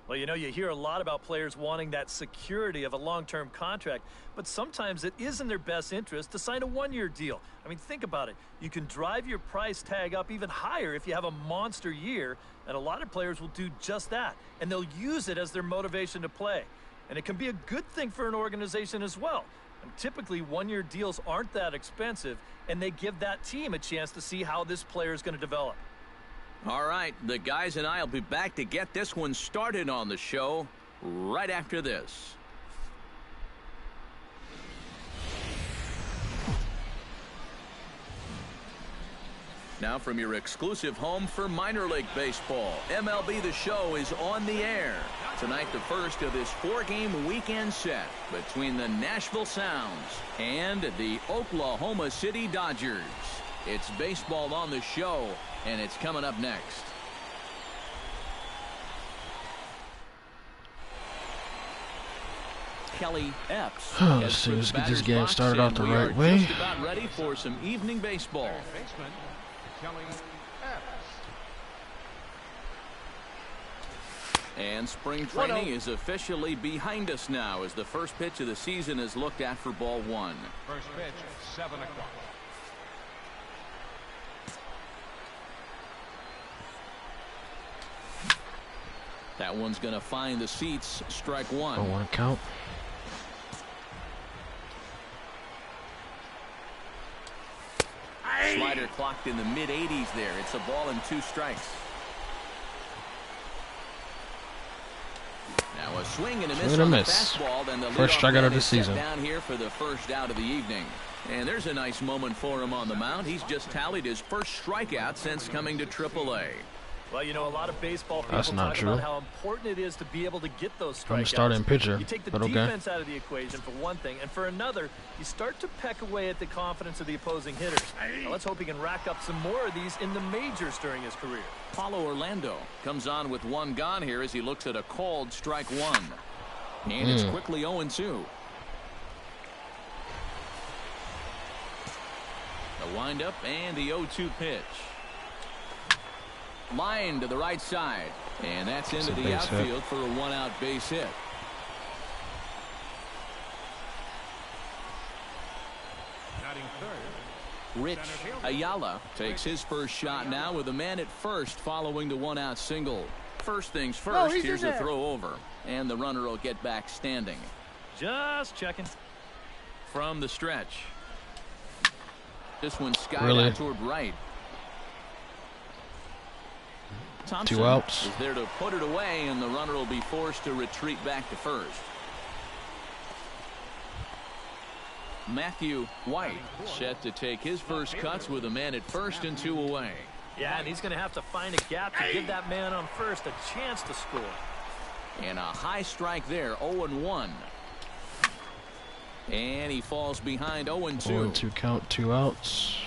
Well, you know, you hear a lot about players wanting that security of a long-term contract, but sometimes it is in their best interest to sign a one-year deal. I mean, think about it. You can drive your price tag up even higher if you have a monster year, and a lot of players will do just that, and they'll use it as their motivation to play. And it can be a good thing for an organization as well. And typically, one-year deals aren't that expensive, and they give that team a chance to see how this player is going to develop. All right, the guys and I will be back to get this one started on the show right after this. Now from your exclusive home for minor league baseball, MLB The Show is on the air. Tonight, the first of this four-game weekend set between the Nashville Sounds and the Oklahoma City Dodgers. It's baseball on the show, and it's coming up next. Kelly Epps. Let's see, let's get this game started off the right way. Just about ready for some evening baseball. And spring training is officially behind us now as the first pitch of the season is looked at for ball one. First pitch, 7 o'clock. That one's going to find the seats. Strike one. Don't want to count. Slider clocked in the mid-80s there. It's a ball and 2 strikes. Now a swing and a miss on the fastball. Then the first strikeout of the season. Down here for the first out of the evening. And there's a nice moment for him on the mound. He's just tallied his first strikeout since coming to AAA. Well, you know, a lot of baseball people talk about how important it is to be able to get those strikeouts. I'm a starting pitcher, you take the but defense out of the equation for one thing, and for another, you start to peck away at the confidence of the opposing hitters. Now, let's hope he can rack up some more of these in the majors during his career. Paulo Orlando comes on with one gone here as he looks at a called strike one. And it's quickly 0-2. The windup and the 0-2 pitch. Line to the right side, and that's into the outfield for a one-out base hit. Rich Ayala takes his first shot now with a man at first following the one-out single. First things first, here's a throw over, and the runner will get back standing. Just checking. From the stretch. This one skied out toward right. Thompson 2 outs. is there to put it away, and the runner will be forced to retreat back to first. Matthew White set to take his first cuts with a man at first and 2 away. Yeah, and he's going to have to find a gap to give that man on first a chance to score. And a high strike there, 0-1. And he falls behind 0-2. 0-2 count, 2 outs.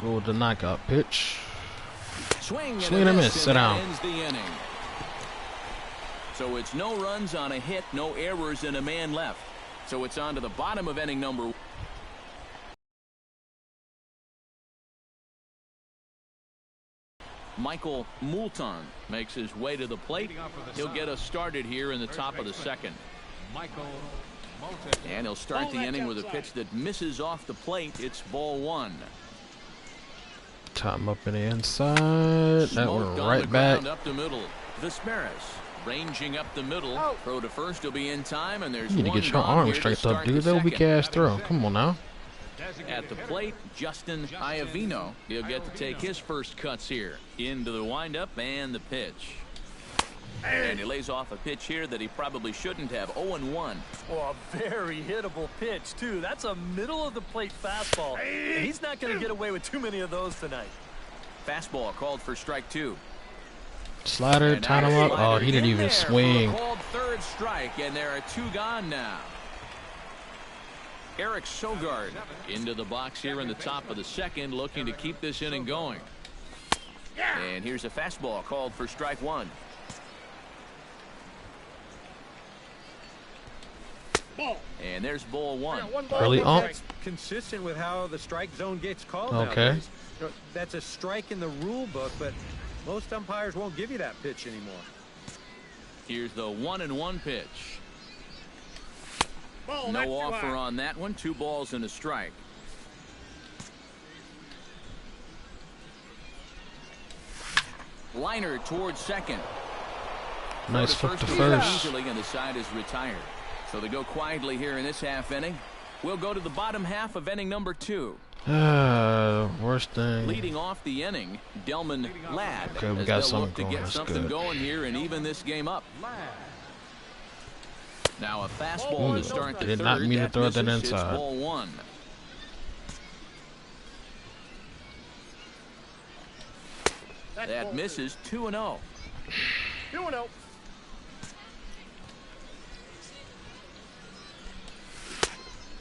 Go with the knockout pitch. Swing and a miss. Sit down. Ends the inning. So it's no runs on a hit, no errors, and a man left. So it's on to the bottom of inning number 1. Michael Moulton makes his way to the plate. He'll get us started here in the top of the second. And he'll start the inning with a pitch that misses off the plate. It's ball 1. Top up in the inside. That went right back. Up the middle. Vesperis ranging up the middle. Throw to first will be in time, and there's you need to get your arm straight up, dude. That would be cast throw. Come on now. At the plate, Justin Iovino. He'll get to take his first cuts here. Into the windup and the pitch. And he lays off a pitch here that he probably shouldn't have. 0-1. Oh, a very hittable pitch, too. That's a middle-of-the-plate fastball. And he's not going to get away with too many of those tonight. Fastball called for strike 2. Slider, tied him up. Oh, he didn't even swing. Called third strike, and there are 2 gone now. Eric Sogard into the box here in the top of the second, looking to keep this inning going. And here's a fastball called for strike 1. And there's ball 1. Really on? Consistent with how the strike zone gets called. Okay. That's a strike in the rule book, but most umpires won't give you that pitch anymore. Here's the 1-1 pitch. Ball, No offer on that one. 2 balls and a strike. Liner towards second. Nice flip to First first. easily, and the side is retired. So they go quietly here in this half inning. We'll go to the bottom half of inning number 2. Worst thing. Leading off the inning, Delman Ladd. Okay, we as got they'll something look to going. get That's something good. going here and even this game up. Now a fastball to start the Did third. not mean to throw that misses. It's inside. ball 1. That misses. 2-0. 2-0.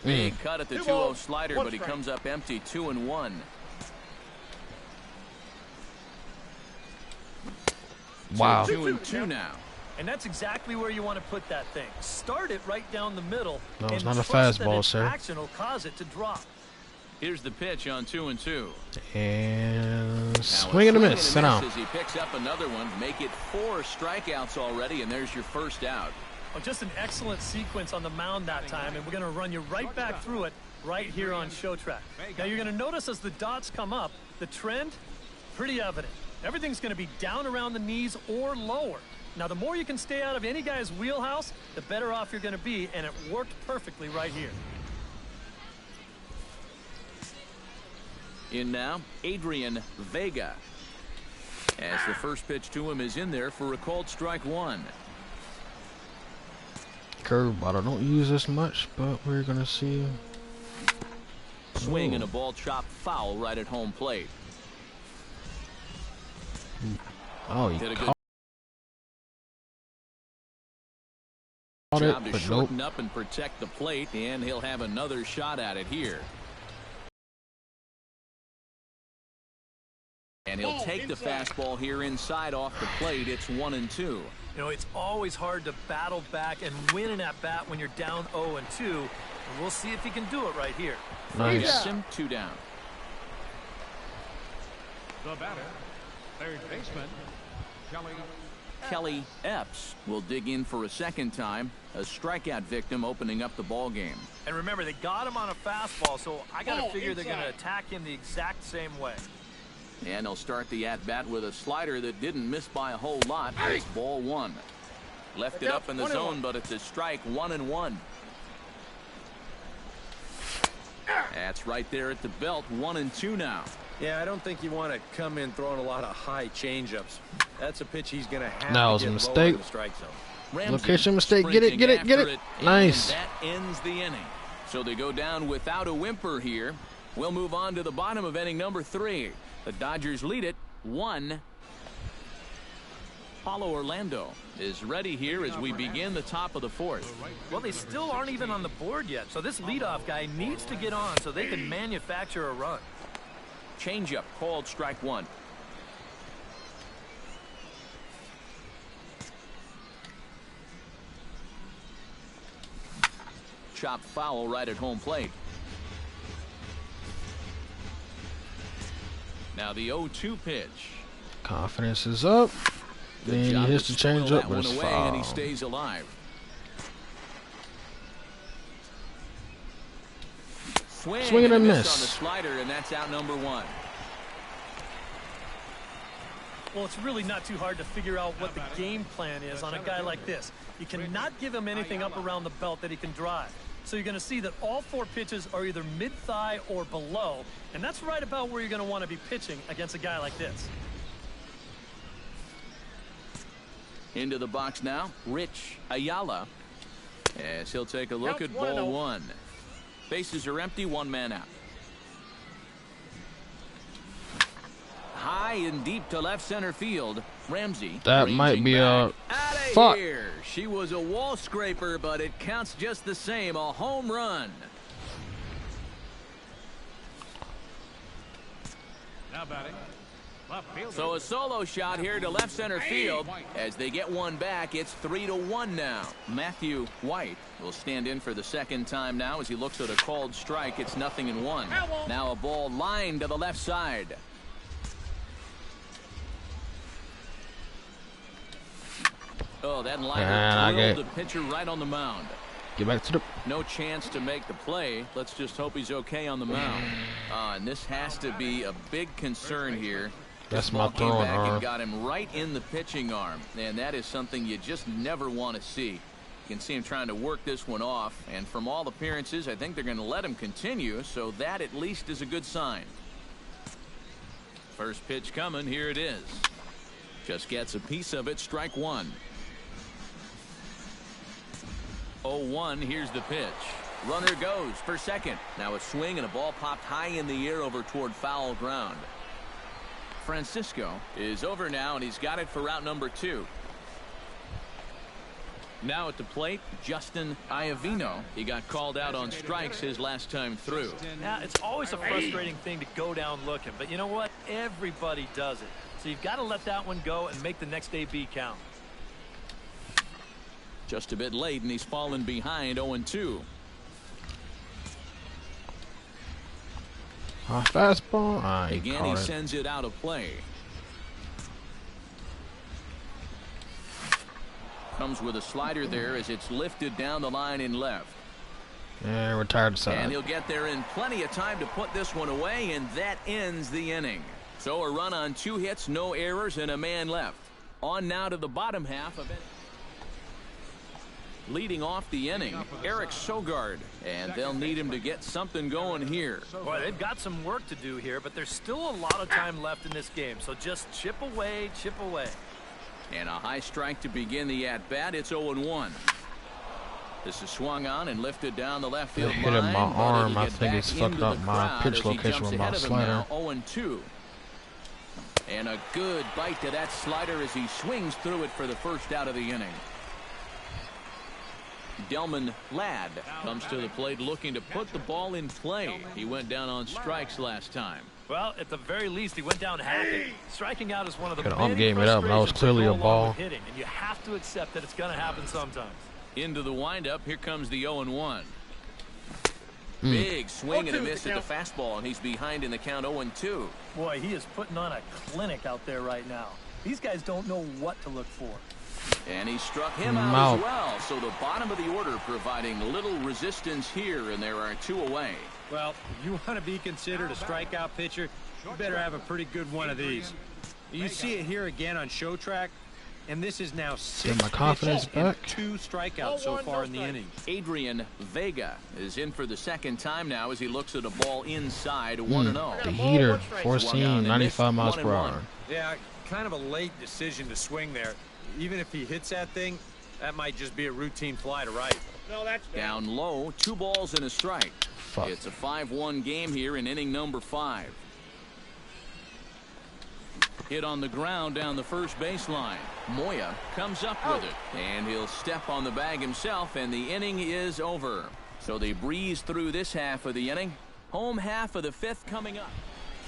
Big cut at the 2-0 balls, slider, one but he strike. comes up empty. 2-1. Wow. 2-2 now. And that's exactly where you want to put that thing. Start it right down the middle. No, it's and not a trust that fastball, its sir. action will cause it to drop. Here's the pitch on 2-2. And Now a swing and a miss. Sit down. as he picks up another one. Make it 4 strikeouts already, and there's your first out. Oh, just an excellent sequence on the mound that time, and we're going to run you right back through it right here on Show Track. Now you're going to notice as the dots come up, the trend, pretty evident. Everything's going to be down around the knees or lower. Now the more you can stay out of any guy's wheelhouse, the better off you're going to be, and it worked perfectly right here. In now, Adrian Vega. As the first pitch to him is in there for a called strike 1. Curveball. I don't use this much, but we're gonna see. Swing and a ball chopped foul right at home plate. Oh, he Did a good caught it, job to but nope. shorten up and protect the plate, and he'll have another shot at it here. And he'll take the fastball here inside off the plate. It's 1-2. You know, it's always hard to battle back and win an at-bat when you're down 0-2. And we'll see if he can do it right here. Nice. Gets him 2 down. The batter, third baseman, Kelly Epps will dig in for a second time. A strikeout victim opening up the ball game. And remember, they got him on a fastball, so I got to figure they're going to attack him the exact same way. And they'll start the at-bat with a slider that didn't miss by a whole lot. It's ball 1. Left it up in the zone, but it's a strike. 1-1. That's right there at the belt. 1-2 now. Yeah, I don't think you want to come in throwing a lot of high changeups. That's a pitch he's going to have That to was a get mistake. low in the strike zone. Ramsey Location mistake. Get it, get it, get sprinting it. after Nice. And that ends the inning. So they go down without a whimper here. We'll move on to the bottom of inning number 3. The Dodgers lead it 1. Paulo Orlando is ready here as we begin the top of the 4th. Well, they still aren't even on the board yet, so this leadoff guy needs to get on so they can manufacture a run. Changeup called strike 1. Chopped foul right at home plate. Now the 0-2 pitch. Confidence is up. Good Then he job hits to the spoil changeup, that but one it's away, and he foul. stays alive. Swing and a on the miss. slider, and that's out number 1. Well, it's really not too hard to figure out what the game plan is on a guy like this. You cannot give him anything up around the belt that he can drive. So you're going to see that all 4 pitches are either mid-thigh or below, and that's right about where you're going to want to be pitching against a guy like this. Into the box now, Rich Ayala. As he'll take a look at ball 1. Bases are empty, 1 man out. High and deep to left center field. Ramsey. That might be a fuck. Here. She was a wall scraper, but it counts just the same. A home run. now batting, left fielder. So a solo shot here to left center field. As they get one back, it's 3-1 now. Matthew White will stand in for the second time now as he looks at a called strike. It's 0-1. Now a ball lined to the left side. Oh, that And liner drilled the pitcher right on the mound. Get back to the... No chance to make the play. Let's just hope he's okay on the mound. And this has to be a big concern here. That's my throwing arm. Got him right in the pitching arm, and that is something you just never want to see. You can see him trying to work this one off, and from all appearances, I think they're going to let him continue, so that at least is a good sign. First pitch coming. Here it is. Just gets a piece of it. Strike one. 0-1. Here's the pitch. Runner goes for second. Now a swing and a ball popped high in the air over toward foul ground. Francisco is over now, and he's got it for out number 2. Now at the plate, Justin Iovino. He got called out on strikes his last time through. Now, it's always a frustrating thing to go down looking, but you know what? Everybody does it. So you've got to let that one go and make the next AB count. Just a bit late, and he's fallen behind 0-2. Fastball. Again, he sends it out of play. Comes with a slider there as it's lifted down the line in left. And retired side. And he'll get there in plenty of time to put this one away, and that ends the inning. So a run on 2 hits, no errors, and a man left. On now to the bottom half of it. Leading off the inning, Eric Sogard, and they'll need him to get something going here. Boy, they've got some work to do here, but there's still a lot of time left in this game, so just chip away, chip away. And a high strike to begin the at-bat. It's 0-1. This is swung on and lifted down the left field line. Hit him my arm. I think it's fucked up my pitch location with my slider. 0-2. And a good bite to that slider as he swings through it for the first out of the inning. Delman Ladd comes to the plate looking to put the ball in play. He went down on strikes last time. Well, at the very least, he went down hacking. Striking out is one of the many game it up. That was clearly a ball. Hitting, and you have to accept that it's going to happen sometimes. Into the windup. Here comes the 0-1. Big swing and a miss at the fastball, and he's behind in the count 0-2. Boy, he is putting on a clinic out there right now. These guys don't know what to look for. And he struck him out as well. So the bottom of the order providing little resistance here, and there are 2 away. Well, if you want to be considered a strikeout pitcher, you better have a pretty good one of these. You see it here again on Show Track, and this is now 6 my confidence back. 2 strikeouts so far in the inning. Adrian Vega is in for the second time now as he looks at a ball inside 1-0. The heater, 4-seam, 95 miles per hour. Yeah, kind of a late decision to swing there. Even if he hits that thing, that might just be a routine fly to right. No, that's down low, 2 balls and a strike. Fuck. It's a 5-1 game here in inning number 5. Hit on the ground down the first baseline. Moya comes up with it, and he'll step on the bag himself, and the inning is over. So they breeze through this half of the inning. Home half of the 5th coming up.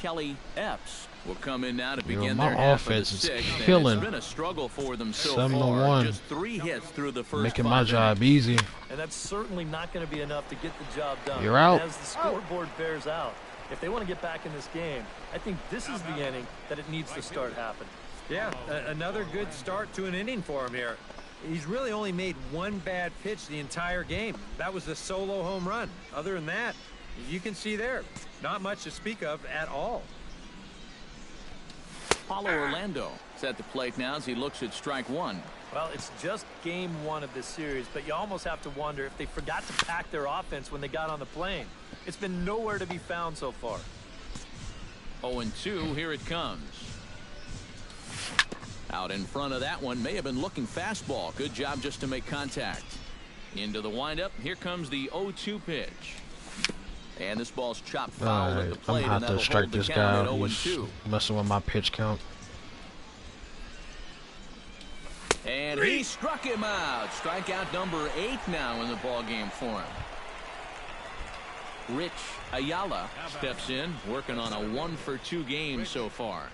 Kelly Epps will come in now to begin their half of the 6th. Killing. It's been a struggle for them so 7-1. far. Just 3 hits through the first Making 5 my job easy. And that's certainly not going to be enough to get the job done. You're out. As the scoreboard bears out, if they want to get back in this game, I think this is the inning that it needs to start happening. Yeah, another good start to an inning for him here. He's really only made 1 bad pitch the entire game. That was the solo home run. Other than that, you can see there, not much to speak of at all. Paulo Orlando is at the plate now as he looks at strike 1. Well, it's just game 1 of this series, but you almost have to wonder if they forgot to pack their offense when they got on the plane. It's been nowhere to be found so far. 0-2, here it comes. Out in front of that one, may have been looking fastball. Good job just to make contact. Into the windup, here comes the 0-2 pitch. And this ball's chopped foul at the plate, I'm and gonna have that'll to strike hold the this count guy. at He's 0-2. messing with my pitch count. And he struck him out. Strikeout number 8 now in the ball game for him. Rich Ayala steps in, working on a 1-for-2 game so far.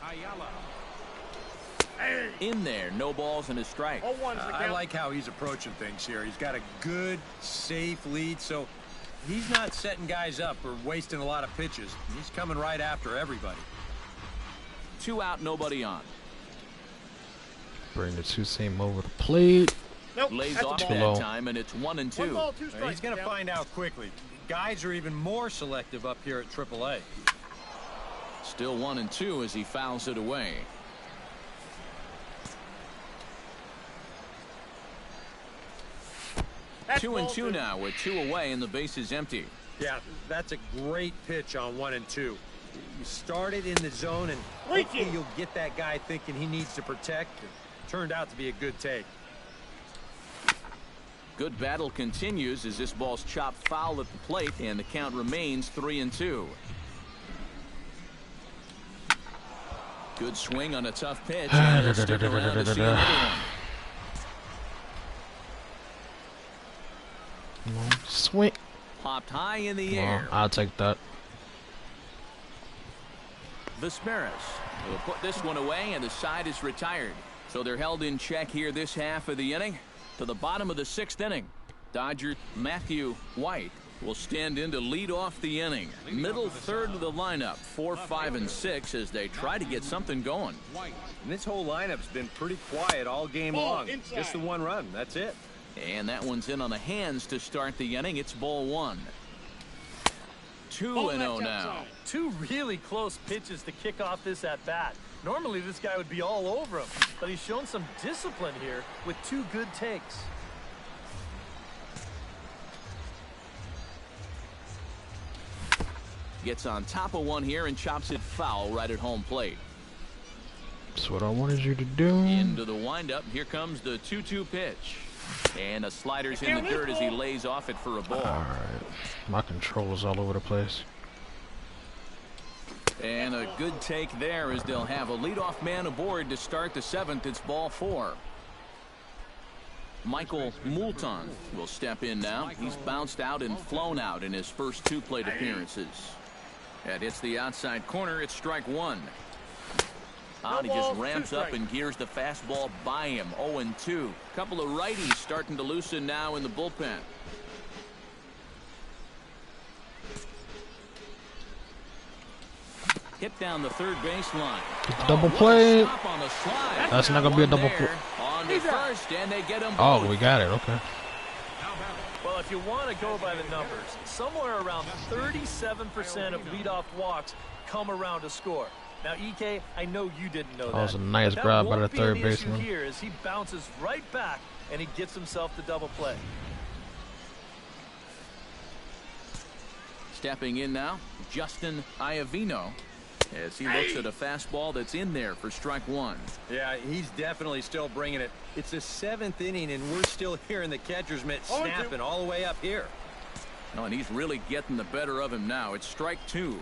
In there, no balls and a strike. I like how he's approaching things here. He's got a good, safe lead, so he's not setting guys up or wasting a lot of pitches. He's coming right after everybody. 2 out, nobody on. Bring the two seam over the plate. Nope. Lays That's a off ball. that low. time, and it's 1-2. 1 ball, 2 strikes. He's going to Count. find out quickly. Guys are even more selective up here at AAA. Still 1-2 as he fouls it away. That's 2-2 now with 2 away and the base is empty. Yeah, that's a great pitch on 1 and 2. You start it in the zone, and hopefully you'll get that guy thinking he needs to protect. It turned out to be a good take. Good battle continues as this ball's chopped foul at the plate, and the count remains 3-2. Good swing on a tough pitch, and he'll stick around to see another one. Swing. Popped high in the air. I'll take that. Vesperis will put this one away, and the side is retired. So they're held in check here this half of the inning. To the bottom of the 6th inning, Dodger Matthew White will stand in to lead off the inning. Middle third of the lineup, 4, 5, and 6 as they try to get something going. And this whole lineup's been pretty quiet all game long. Just the 1 run. That's it. And that one's in on the hands to start the inning. It's ball 1. 2-0 now. 2 really close pitches to kick off this at bat. Normally this guy would be all over him, but he's shown some discipline here with 2 good takes. Gets on top of one here and chops it foul right at home plate. That's what I wanted you to do. Into the windup. Here comes the 2-2 pitch. And a slider's in the dirt as he lays off it for a ball. All right. My controller's all over the place. And a good take there as they'll have a leadoff man aboard to start the 7th. It's ball 4. Michael Moulton will step in now. He's bounced out and flown out in his first 2 plate appearances. And it's the outside corner. It's strike 1. He just ramps up and gears the fastball by him. 0-2. Couple of righties starting to loosen now in the bullpen. Hit down the third baseline. Double play. On the slide. That's not gonna be a double play. On the first, and they get him. Oh, we got it. Okay. Well, if you want to go by the numbers, somewhere around 37% of leadoff walks come around to score. Now, EK, I know you didn't know that. That was a nice That grab by won't the be third an issue baseman. here as he bounces right back and he gets himself the double play. Stepping in now, Justin Iovino, as he looks at a fastball that's in there for strike 1. Yeah, he's definitely still bringing it. It's the 7th inning, and we're still hearing the catcher's mitt snapping all the way up here. Oh, and he's really getting the better of him now. It's strike 2.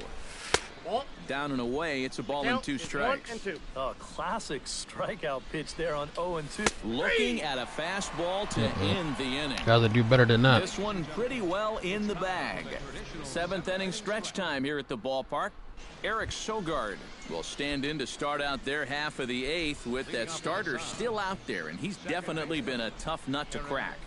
Down and away, it's a ball and 2 strikes. 1 and 2. Oh, classic strikeout pitch there on 0-2. Looking at a fastball to end the inning. Gotta do better than that. This one pretty well in the bag. 7th inning stretch time here at the ballpark. Eric Sogard will stand in to start out their half of the 8th with that starter still out there, and he's definitely been a tough nut to crack.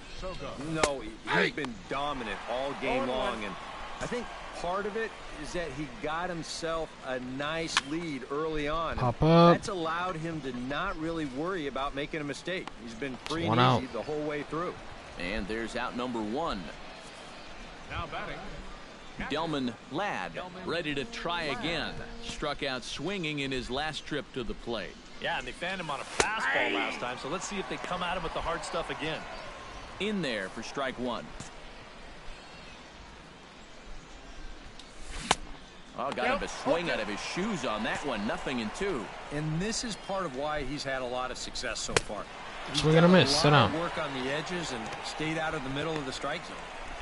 No, he's been dominant all game long, and I think part of it is that he got himself a nice lead early on. Pop up. That's allowed him to not really worry about making a mistake. He's been free One and easy out. the whole way through. And there's out number 1. Now batting. Delman Ladd ready to try again. Struck out swinging in his last trip to the plate. Yeah, and they fanned him on a fastball last time, so let's see if they come at him with the hard stuff again. In there for strike 1. Oh, got him a swing out of his shoes on that one. 0-2. And this is part of why he's had a lot of success so far. He's Swing and a done miss. Sit lot of down. work on the edges and stayed out of the middle of the strike zone.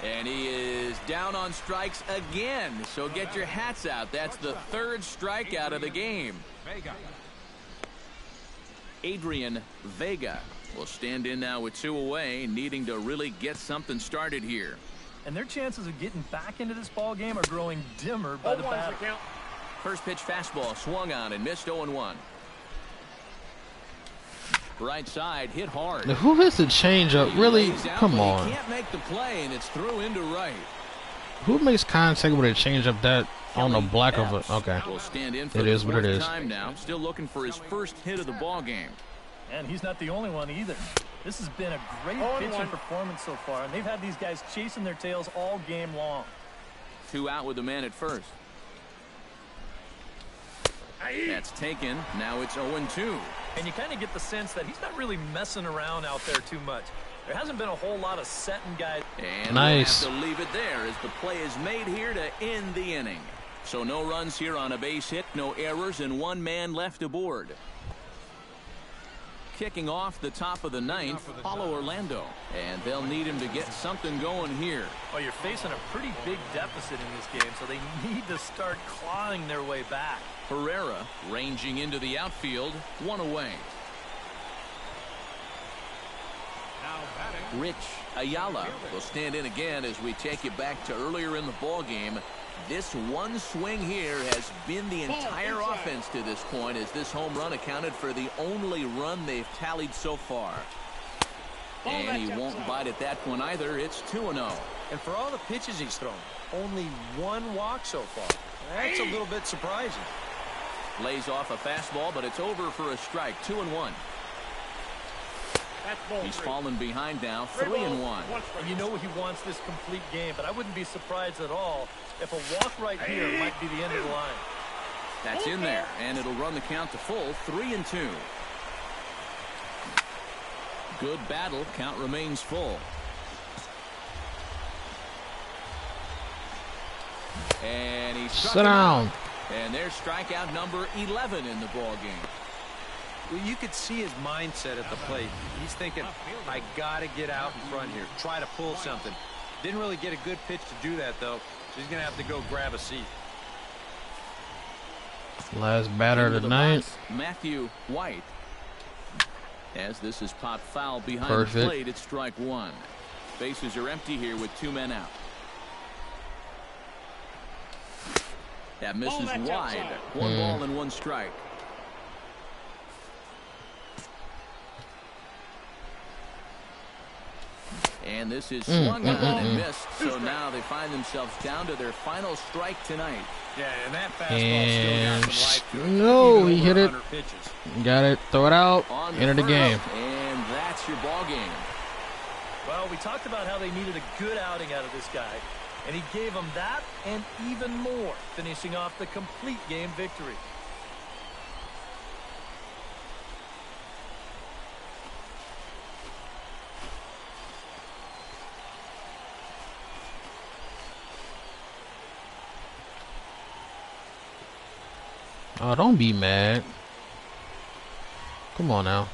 And he is down on strikes again. So get your hats out. That's the 3rd strikeout of the game. Vega. Adrian Vega will stand in now with 2 away, needing to really get something started here. And their chances of getting back into this ball game are growing dimmer by the 0-1's batter. the count. First pitch fastball swung on and missed. 0-1. Right side hit hard. Now, who hits the changeup? Really? Lays out, Come but on. He can't make the play, and it's through into right. Who makes contact with a changeup that on the black of it? Okay. Will stand in for It the is what it 4th is. time now. Still looking for his first hit of the ball game. And he's not the only one either. This has been a great pitching performance so far, and they've had these guys chasing their tails all game long. 2 out with the man at first. That's taken. Now it's 0-2. And you kind of get the sense that he's not really messing around out there too much. There hasn't been a whole lot of setting guys. And nice. we'll have to leave it there as the play is made here to end the inning. So no runs here on a base hit, no errors, and 1 man left aboard. Kicking off the top of the 9th, Paulo Orlando. And they'll need him to get something going here. Well, you're facing a pretty big deficit in this game, so they need to start clawing their way back. Herrera ranging into the outfield, 1 away. Now batting. Rich Ayala will stand in again as we take you back to earlier in the ball game. This one swing here has been the entire offense to this point, as this home run accounted for the only run they've tallied so far. And he won't bite at that one either. It's 2-0. And for all the pitches he's thrown, only 1 walk so far. That's a little bit surprising. Lays off a fastball, but it's over for a strike. 2-1. He's fallen behind now. 3-1. And you know he wants this complete game, but I wouldn't be surprised at all if a walk right here might be the end of the line. That's in there, and it'll run the count to full. 3-2. Good battle. Count remains full. And he struck Sit down. out. And there's strikeout number 11 in the ball game. Well, you could see his mindset at the plate. He's thinking, I got to get out in front here, try to pull something. Didn't really get a good pitch to do that, though, so he's going to have to go grab a seat. Last batter of the night. Matthew White. As this is popped foul behind Perfect. the plate, it's strike 1. Bases are empty here with 2 men out. That misses wide. 1 ball and 1 strike. And this is swung on and missed. So now they find themselves down to their final strike tonight. Yeah, and that fastball still got some life to it. No, even he over hit it. 100 pitches. Got it. Throw it out. On Enter the first, game. And that's your ball game. Well, we talked about how they needed a good outing out of this guy, and he gave them that and even more, finishing off the complete game victory. Oh, don't be mad. Come on now.